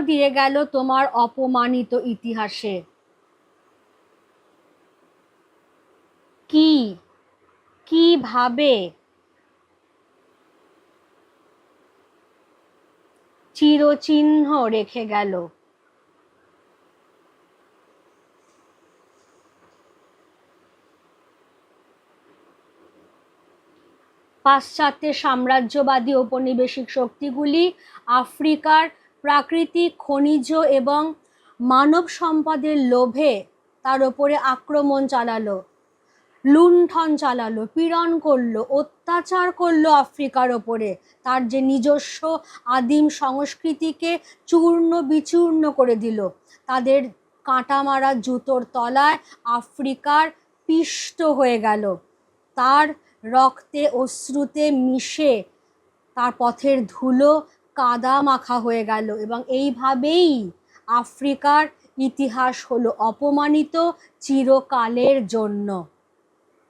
দিয়ে গেল তোমার অপমানিত ইতিহাসে। কি কিভাবে চিরচিহ্ন রেখে গেল। পাশ্চাত্যের সাম্রাজ্যবাদী ঔপনিবেশিক শক্তিগুলি আফ্রিকার প্রাকৃতিক খনিজ এবং মানব সম্পদের লোভে তার উপরে আক্রমণ চালালো, লুণ্ঠন চালালো, পীড়ন করলো, অত্যাচার করলো আফ্রিকার ওপরে। তার যে নিজস্ব আদিম সংস্কৃতিকে চূর্ণ বিচূর্ণ করে দিল। তাদের কাঁটা মারা জুতোর তলায় আফ্রিকার পিষ্ট হয়ে গেল। তার রক্তে অশ্রুতে মিশে তার পথের ধুলো কাদা মাখা হয়ে গেল, এবং এইভাবেই আফ্রিকার ইতিহাস হলো অপমানিত চিরকালের জন্য।